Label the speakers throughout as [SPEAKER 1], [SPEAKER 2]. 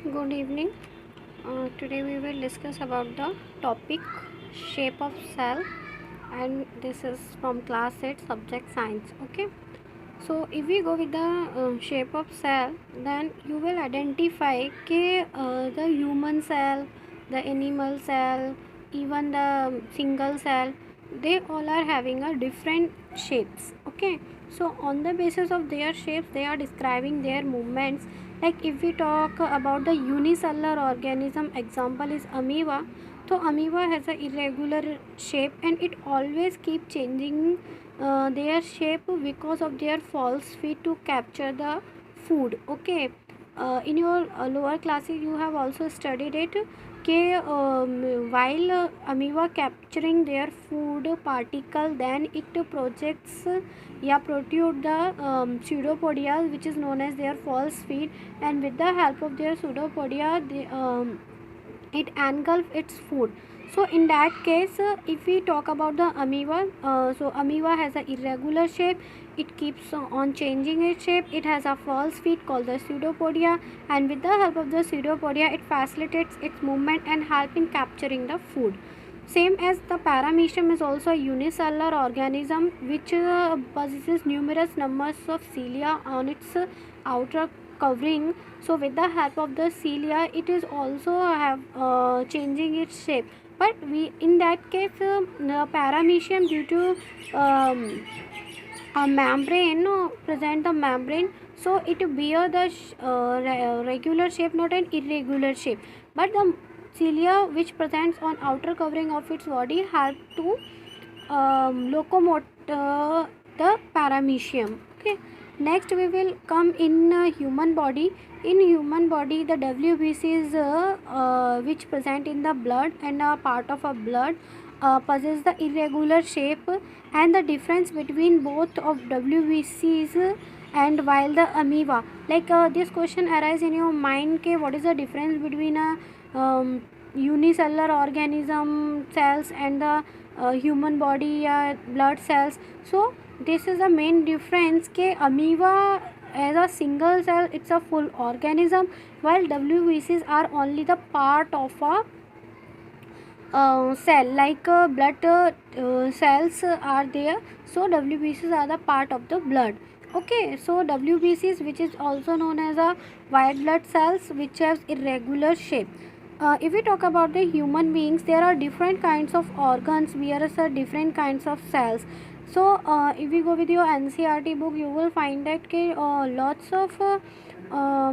[SPEAKER 1] Good evening. Today we will discuss about the topic shape of cell, and this is from class 8 subject science. Okay. So if we go with the shape of cell, then you will identify the human cell, the animal cell, even the single cell, they all are having a different shapes. Okay. So on the basis of their shapes, they are describing their movements. Like if we talk about the unicellular organism, example is amoeba. So amoeba has a irregular shape and it always keep changing their shape because of their false feet to capture the food. Okay. In your lower classes you have also studied it. Okay, while amoeba capturing their food particle, then it projects protrude the pseudopodia, which is known as their false feet, and with the help of their pseudopodia it engulf its food. So in that case, if we talk about the amoeba, so amoeba has a irregular shape. It keeps on changing its shape. It has a false feet called the pseudopodia, and with the help of the pseudopodia it facilitates its movement and help in capturing the food. Same as the paramecium is also a unicellular organism which possesses numerous numbers of cilia on its outer covering. So with the help of the cilia it is also have changing its shape, but we in that case the paramecium due to a membrane present the membrane, so it bear the regular shape, not an irregular shape, but the cilia which presents on outer covering of its body help to locomote the paramecium. Okay. Next we will come in human body. In human body the WBC is which present in the blood and a part of a blood possess the irregular shape, and the difference between both of WBCs and while the amoeba, like this question arise in your mind, ke what is the difference between a unicellular organism cells and the human body blood cells. So this is the main difference, ke amoeba as a single cell it's a full organism, while WBCs are only the part of a cell, like blood cells are there, so WBCs are the part of the blood. Okay, so WBCs, which is also known as a white blood cells, which has irregular shape. If we talk about the human beings, there are different kinds of organs, whereas are different kinds of cells. So if we go with your NCERT book, you will find that lots of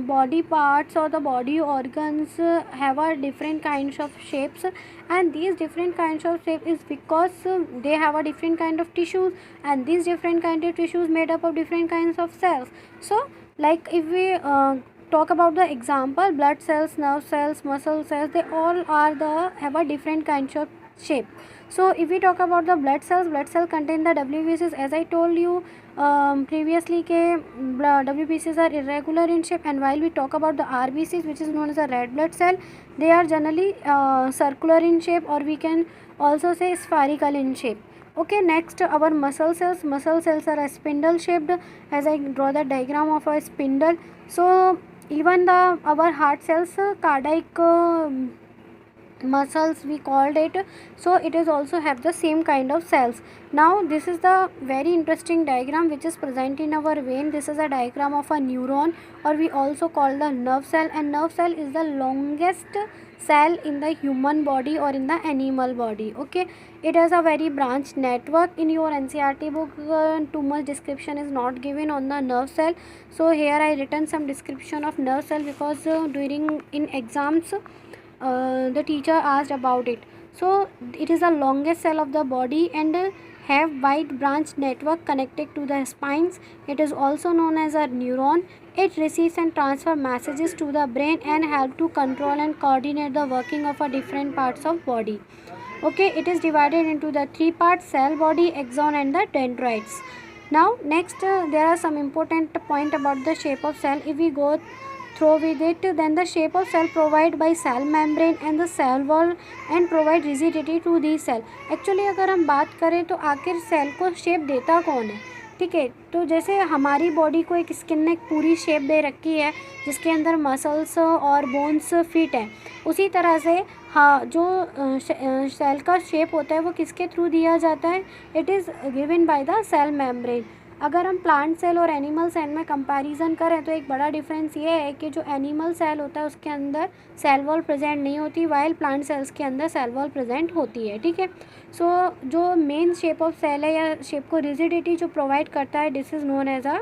[SPEAKER 1] body parts or the body organs have a different kinds of shapes, and these different kinds of shape is because they have a different kind of tissues, and these different kind of tissues made up of different kinds of cells. So like if we talk about the example, blood cells, nerve cells, muscle cells, they all are the have a different kinds of shape. So if we talk about the blood cells contain the WBCs, as I told you previously, WBCs are irregular in shape, and while we talk about the RBCs, which is known as a red blood cell, they are generally circular in shape, or we can also say spherical in shape. Okay, next our muscle cells are a spindle shaped, as I draw the diagram of a spindle. So even the our heart cells, cardiac muscles we called it, so it is also have the same kind of cells. Now this is the very interesting diagram which is present in our vein. This is a diagram of a neuron, or we also call the nerve cell, and nerve cell is the longest cell in the human body or in the animal body. Okay, it has a very branched network. In your NCERT book too much description is not given on the nerve cell, so here I written some description of nerve cell because during in exams the teacher asked about it. So it is the longest cell of the body and have wide branch network connected to the spines. It is also known as a neuron. It receives and transfer messages to the brain and help to control and coordinate the working of a different parts of body. Okay, it is divided into the three parts: cell, body, axon and the dendrites. Now next there are some important point about the shape of cell. If we go through with it, then the shape of cell provided by cell membrane and the cell wall and provide rigidity to the cell. Actually अगर हम बात करें तो आखिर cell को shape देता कौन है? ठीक है। तो जैसे हमारी बॉडी को एक स्किन ने एक पूरी शेप दे रखी है जिसके अंदर मसल्स और बोन्स फिट हैं, उसी तरह से हाँ जो सेल का शेप होता है वो किसके थ्रू दिया जाता है, it is given by the cell membrane. अगर हम प्लांट सेल और एनिमल सेल में कंपैरिजन करें तो एक बड़ा डिफरेंस ये है कि जो एनिमल सेल होता है उसके अंदर सेल वॉल प्रेजेंट नहीं होती, वाइल प्लांट सेल्स के अंदर सेल वॉल प्रेजेंट होती है। ठीक है। सो जो मेन शेप ऑफ सेल है या शेप को रिजिडिटी जो प्रोवाइड करता है, this is known as a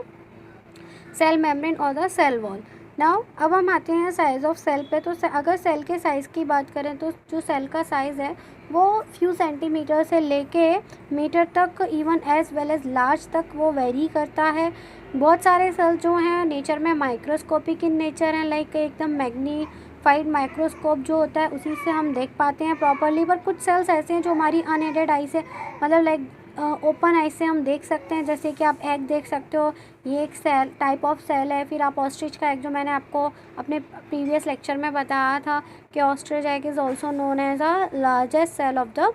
[SPEAKER 1] cell membrane और द सेल वॉल। नाउ अब हम आते हैं साइज़ ऑफ सेल पे। तो अगर सेल के साइज़ की बात करें तो जो सेल का साइज़ है वो फ्यू सेंटीमीटर से लेके मीटर तक, even as well as large तक वो वेरी करता है। बहुत सारे सेल जो हैं नेचर में माइक्रोस्कोपिक इन नेचर हैं, लाइक एकदम मैग्नीफाइड माइक्रोस्कोप जो होता है उसी से हम देख पाते हैं प्रॉपरली। पर कुछ सेल्स ऐसे हैं जो हमारी अनएडेड आई से, मतलब लाइक ओपन आई से हम देख सकते हैं। जैसे कि आप एग देख सकते हो, ये एक सेल टाइप ऑफ सेल है। फिर आप ऑस्ट्रिच का एग, जो मैंने आपको अपने प्रीवियस लेक्चर में बताया था कि ostrich egg is also known as a largest cell of the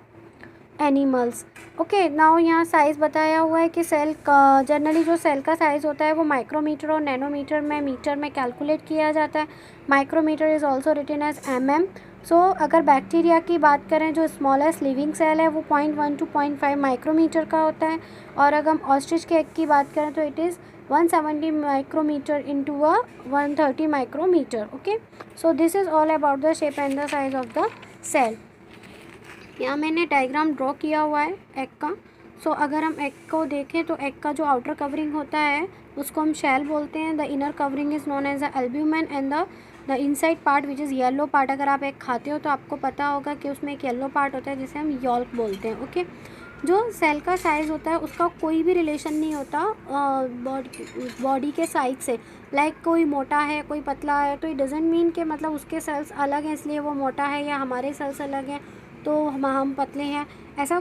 [SPEAKER 1] animals. Okay, now यहाँ साइज़ बताया हुआ है कि सेल का जनरली जो सेल का साइज़ होता है वो माइक्रोमीटर और नैनोमीटर में, मीटर में कैलकुलेट किया जाता है। Micrometre is also written as mm। So अगर बैक्टीरिया की बात करें, जो स्मॉलेस्ट लिविंग सेल है वो 0.1 to 0.5 माइक्रोमीटर का होता है। और अगर हम ऑस्ट्रिच के एग की बात करें तो it is 170 micrometre into 130 micrometre. Okay, so this is all about the shape and the size of the cell. यहाँ मैंने डायग्राम ड्रॉ किया हुआ है एग का। सो अगर हम एग को देखें तो एग का जो आउटर कवरिंग होता है उसको हम शेल बोलते हैं। The inner covering is known as the albumen and the inside part which is yellow part. अगर आप एग खाते हो तो आपको पता होगा कि उसमें एक येलो पार्ट होता है जिसे हम यॉल्क बोलते हैं। ओके, जो सेल का साइज़ होता है उसका कोई भी रिलेशन नहीं होता बॉडी के साइज से। लाइक कोई मोटा है कोई पतला है तो इट डजेंट मीन कि मतलब उसके सेल्स अलग हैं इसलिए वो मोटा है, या हमारे सेल्स अलग हैं तो हम पतले हैं, ऐसा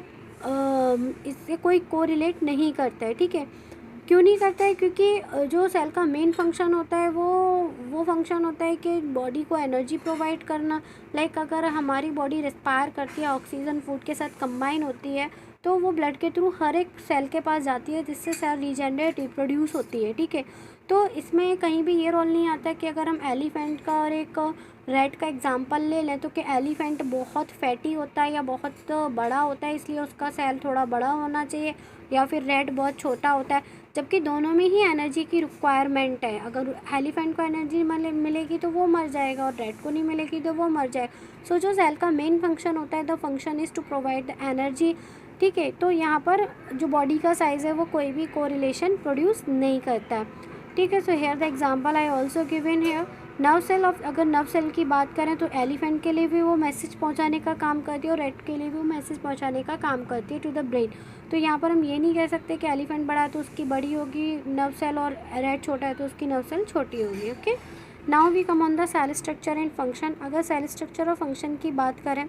[SPEAKER 1] इससे कोई कोरिलेट नहीं करता है। ठीक है, क्यों नहीं करता है? क्योंकि जो सेल का मेन फंक्शन होता है वो फंक्शन होता है कि बॉडी को एनर्जी प्रोवाइड करना। लाइक अगर हमारी बॉडी रिस्पायर करती है, ऑक्सीजन फूड के साथ कंबाइन होती है तो वो ब्लड के थ्रू हर एक सेल के पास जाती है जिससे सेल रीजनरेट रिप्रोड्यूस होती है। ठीक है, तो इसमें कहीं भी ये रोल नहीं आता कि अगर हम एलिफेंट का और एक रैट का एग्जांपल ले लें तो कि एलिफेंट बहुत फैटी होता है या बहुत बड़ा होता है इसलिए उसका सेल थोड़ा बड़ा होना चाहिए, या फिर रैट बहुत छोटा होता है, जबकि दोनों में ही एनर्जी की रिक्वायरमेंट है। अगर एलिफेंट को एनर्जी मिलेगी तो वो मर जाएगा और रैट को नहीं मिलेगी तो वो मर जाएगा। सो जो सेल का मेन फंक्शन होता है, the function is to provide the energy. ठीक है, तो यहाँ पर जो बॉडी का साइज़ है वो कोई भी कोरिलेशन प्रोड्यूस नहीं करता है। ठीक है, so here the example I also given here. Nerve cell of, अगर नर्व सेल की बात करें तो एलिफेंट के लिए भी वो मैसेज पहुंचाने का काम करती है और रैट के लिए भी वो मैसेज पहुंचाने का काम करती है टू द ब्रेन। तो यहाँ पर हम ये नहीं कह सकते कि एलिफेंट बड़ा है तो उसकी बड़ी होगी नर्व सेल और रैट छोटा है तो उसकी नर्व सेल छोटी होगी। Okay, now we come on the cell structure and function. अगर सेल स्ट्रक्चर और फंक्शन की बात करें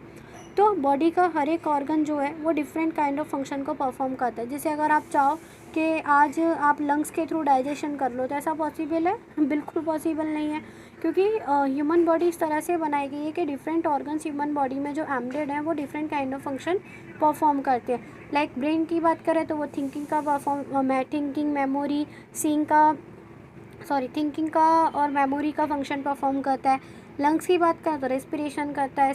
[SPEAKER 1] तो बॉडी का हर एक ऑर्गन जो है वो डिफरेंट काइंड ऑफ फंक्शन को परफॉर्म करता है। जैसे अगर आप चाहो कि आज आप लंग्स के थ्रू डाइजेशन कर लो तो ऐसा पॉसिबल है? बिल्कुल पॉसिबल नहीं है, क्योंकि ह्यूमन बॉडी इस तरह से बनाई गई है कि डिफरेंट ऑर्गन्स ह्यूमन बॉडी में जो एम्बेडेड हैं वो different kind of function perform करते हैं। लाइक ब्रेन की बात करें तो वो थिंकिंग का और मेमोरी का फंक्शन परफॉर्म करता है। लंग्स की बात करें तो रेस्पिरेशन करता है।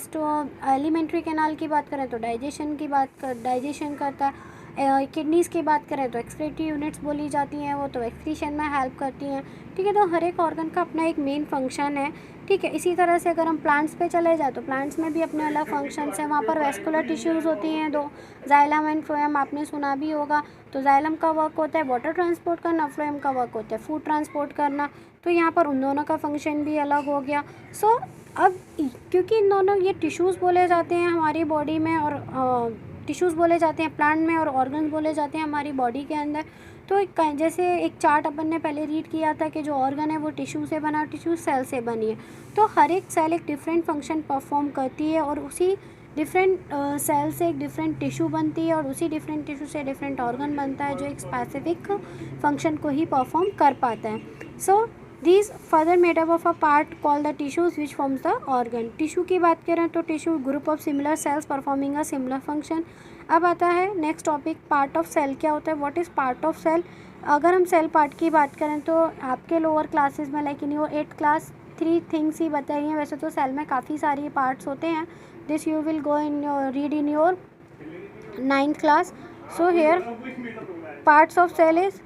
[SPEAKER 1] एलिमेंट्री कैनाल की बात करें तो डाइजेशन करता है। किडनीज़ की बात करें तो एक्सक्रीटरी यूनिट्स बोली जाती हैं, वो तो एक्सक्रीशन में हेल्प करती हैं। ठीक है, तो हर एक ऑर्गन का अपना एक मेन फंक्शन है। ठीक है, इसी तरह से अगर हम प्लांट्स पे चले जाए तो प्लांट्स में भी अपने अलग फंक्शंस हैं। वहाँ पर वेस्कुलर टिश्यूज़ होती हैं दो, जाइलम एंड फ्लोएम, आपने सुना भी होगा। तो जाइलम का वर्क होता है वाटर ट्रांसपोर्ट करना, फ्लोएम का वर्क होता है फूड ट्रांसपोर्ट करना। तो यहाँ पर उन दोनों का फंक्शन भी अलग हो गया। सो अब क्योंकि इन दोनों ये टिश्यूज़ बोले जाते हैं हमारी बॉडी में, और टिश्यूज़ बोले जाते हैं प्लांट में, और ऑर्गन्स बोले जाते हैं हमारी बॉडी के अंदर। तो जैसे एक चार्ट अपन ने पहले रीड किया था कि जो ऑर्गन है वो टिश्यू से बना, टिश्यू सेल से बनी है। तो हर एक सेल एक डिफरेंट फंक्शन परफॉर्म करती है और उसी डिफरेंट सेल से एक डिफरेंट टिश्यू बनती है और उसी डिफरेंट टिश्यू से डिफरेंट ऑर्गन बनता है जो एक स्पेसिफिक फंक्शन को ही परफॉर्म कर पाता है। सो these further made up of a part called the tissues which forms the organ। Tissue की बात करें तो tissue group of similar cells performing a similar function. अब आता है next topic, part of cell क्या होता है, what is part of cell. अगर हम सेल पार्ट की बात करें तो आपके लोअर क्लासेस में like in your 8th class 3 things ही बताई हैं। वैसे तो सेल में काफ़ी सारी पार्ट्स होते हैं, this you will go in read in your 9th class. So here parts of cell is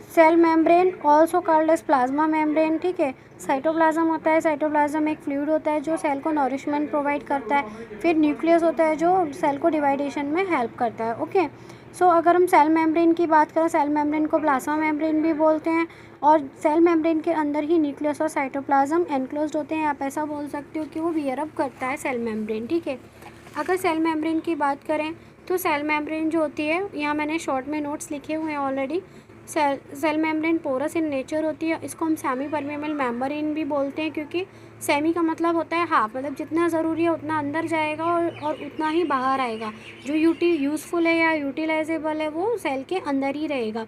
[SPEAKER 1] cell membrane also called as plasma membrane, ठीक है। साइटोप्लाज्म होता है, साइटोप्लाज्म एक फ्लूइड होता है जो सेल को नॉरिशमेंट प्रोवाइड करता है। फिर न्यूक्लियस होता है जो सेल को डिवाइडेशन में हेल्प करता है, ओके। सो अगर हम सेल मेम्ब्रेन की बात करें, सेल मेम्ब्रेन को प्लाज्मा मेम्ब्रेन भी बोलते हैं, और सेल मेम्ब्रेन के अंदर ही न्यूक्लियस और साइटोप्लाज्म एनक्लोज्ड होते हैं। आप ऐसा बोल सकते हो कि वो वियर अप करता है सेल मेम्ब्रेन, ठीक है। अगर सेल मेम्ब्रेन की बात करें तो सेल मेम्ब्रेन जो होती है, यहाँ मैंने शॉर्ट में नोट्स लिखे हुए हैं already. Cell membrane porous in nature होती है। इसको हम सेमी परमेबल मेम्ब्रेन भी बोलते हैं, क्योंकि सेमी का मतलब होता है हाफ, मतलब जितना ज़रूरी है उतना अंदर जाएगा और उतना ही बाहर आएगा। जो यूज़फुल है या यूटिलाइजेबल है वो सेल के अंदर ही रहेगा,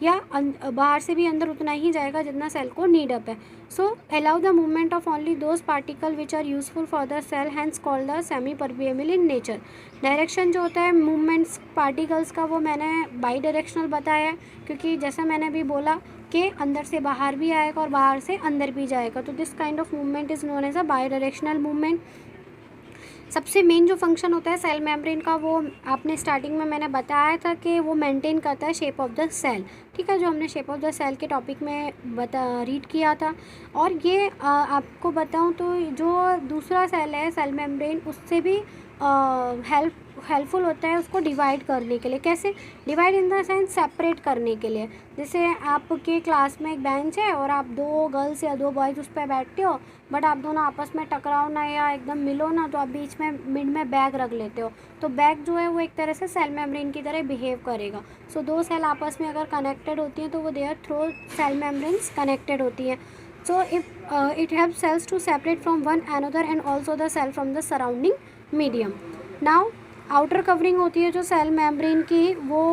[SPEAKER 1] या बाहर से भी अंदर उतना ही जाएगा जितना सेल को नीड अप है। So allow the movement of only those particle which are useful for the cell, hence called the semi permeable in nature. Direction जो होता है मूवमेंट्स पार्टिकल्स का, वो मैंने बाई डायरेक्शनल बताया है, क्योंकि जैसा मैंने अभी बोला कि अंदर से बाहर भी आएगा और बाहर से अंदर भी जाएगा, तो this kind of movement is known as a bi directional movement. सबसे मेन जो फंक्शन होता है सेल मेम्ब्रेन का, वो आपने स्टार्टिंग में मैंने बताया था कि वो मेंटेन करता है शेप ऑफ द सेल, ठीक है, जो हमने शेप ऑफ द सेल के टॉपिक में रीड किया था। और ये आपको बताऊं तो जो दूसरा सेल है सेल मेम्ब्रेन, उससे भी हेल्पफुल होता है उसको डिवाइड करने के लिए। कैसे divide? In the sense separate करने के लिए। जैसे आपके क्लास में एक बेंच है और आप 2 गर्ल्स या 2 बॉयज़ उस पर बैठते हो, बट आप दोनों आपस में टकराओ ना या एकदम मिलो ना, तो आप बीच में मिड में बैग रख लेते हो, तो बैग जो है वो एक तरह से सेल मेम्ब्रेन की तरह बिहेव करेगा। सो 2 सेल आपस में अगर कनेक्टेड होती हैं तो वो their through cell membranes connected होती हैं। So it help cells to separate from one another and also the cell from the surrounding medium. Now outer covering होती है जो सेल मेम्ब्रेन की, वो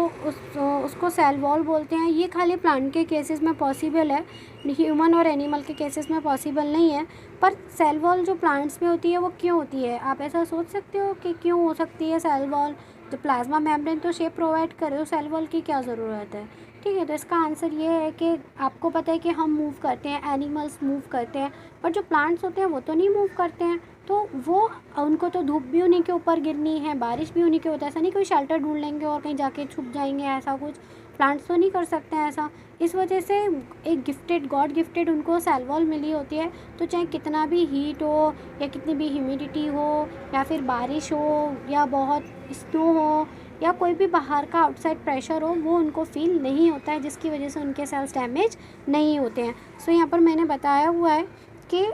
[SPEAKER 1] उसको सेल वॉल बोलते हैं। ये खाली प्लांट के केसेस में पॉसिबल है, ह्यूमन और एनिमल के केसेस में पॉसिबल नहीं है। पर सेल वॉल जो प्लांट्स में होती है वो क्यों होती है? आप ऐसा सोच सकते हो कि क्यों हो सकती है सेल वॉल? जो प्लाज्मा मेम्ब्रेन तो शेप प्रोवाइड करे, तो सेल वॉल की क्या ज़रूरत है? ठीक है, तो इसका आंसर ये है कि आपको पता है कि हम मूव करते हैं, एनिमल्स मूव करते हैं, पर जो प्लांट्स होते हैं वो तो नहीं मूव करते हैं। तो वो उनको तो धूप भी उन्हीं के ऊपर गिरनी है, बारिश भी उन्हीं के होता है, ऐसा नहीं कोई शेल्टर ढूंढ लेंगे और कहीं जाके छुप जाएंगे, ऐसा कुछ प्लांट्स तो नहीं कर सकते हैं ऐसा। इस वजह से एक गिफ्टेड, गॉड गिफ्टेड उनको सेल वॉल मिली होती है। तो चाहे कितना भी हीट हो या कितनी भी ह्यूमिडिटी हो या फिर बारिश हो या बहुत स्नो हो या कोई भी बाहर का आउटसाइड प्रेशर हो, वो उनको फील नहीं होता है, जिसकी वजह से उनके सेल्स डैमेज नहीं होते हैं। सो यहाँ पर मैंने बताया हुआ है कि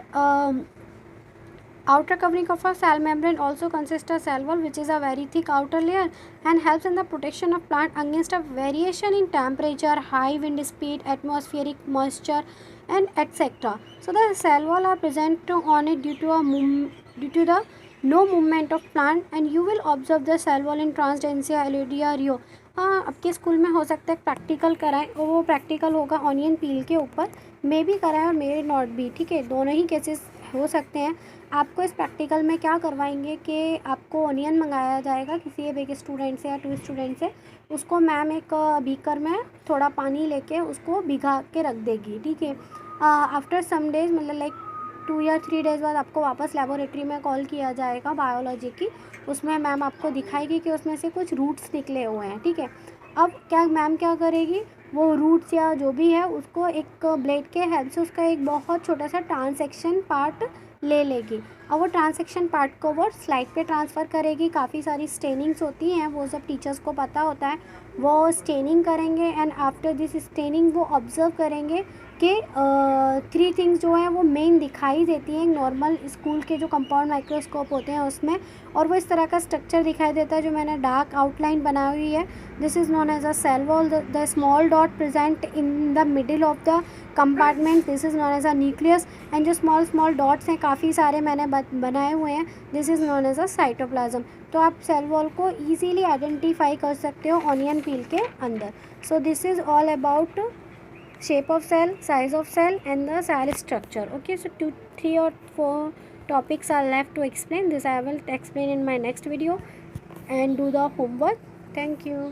[SPEAKER 1] outer covering of a cell membrane also consists of cell wall, which is a very thick outer layer and helps in the protection of plant against a variation in temperature, high wind speed, atmospheric moisture and etc. So the cell wall are present on it due to the no movement of plant, and you will observe the cell wall in Transdensia, Eludia, Rio. हाँ, आपके school में हो सकता है practical कराएं और वो practical होगा ऑनियन पील के ऊपर, मे भी कराएं और मे नॉट भी, ठीक है, दोनों ही केसेस हो सकते हैं। आपको इस प्रैक्टिकल में क्या करवाएंगे कि आपको ऑनियन मंगाया जाएगा किसी एक स्टूडेंट से या 2 स्टूडेंट से, उसको मैम एक बीकर में थोड़ा पानी लेके उसको भिगा के रख देगी, ठीक है। आफ्टर सम डेज, मतलब लाइक 2 या 3 डेज़ बाद आपको वापस लेबोरेटरी में कॉल किया जाएगा बायोलॉजी की, उसमें मैम आपको दिखाएगी कि उसमें से कुछ रूट्स निकले हुए हैं, ठीक है। अब क्या मैम क्या करेगी, वो रूट्स या जो भी है उसको एक ब्लेड के हेल्प से उसका एक बहुत छोटा सा ट्रांसेक्शन पार्ट ले लेगी और वो ट्रांसेक्शन पार्ट को वो स्लाइड पे ट्रांसफ़र करेगी। काफ़ी सारी स्टेनिंग्स होती हैं, वो सब टीचर्स को पता होता है, वो स्टेनिंग करेंगे एंड आफ्टर दिस स्टेनिंग वो ऑब्ज़र्व करेंगे कि 3 थिंग्स जो हैं वो मेन दिखाई देती हैं नॉर्मल स्कूल के जो कंपाउंड माइक्रोस्कोप होते हैं उसमें, और वो इस तरह का स्ट्रक्चर दिखाई देता है जो मैंने डार्क आउटलाइन बनाई हुई है। This is known as a cell wall. The small dot present in the middle of the compartment, this is known as a nucleus, and जो स्मॉल स्मॉल डॉट्स हैं काफ़ी सारे मैंने बनाए हुए हैं, this is known as a cytoplasm. तो आप सेल वॉल को ईजीली आइडेंटिफाई कर सकते हो ऑनियन पील के अंदर। So this is all about shape of cell, size of cell and the cell structure. Okay, so 2, 3 or 4 topics are left to explain. This I will explain in my next video, and do the homework. Thank you.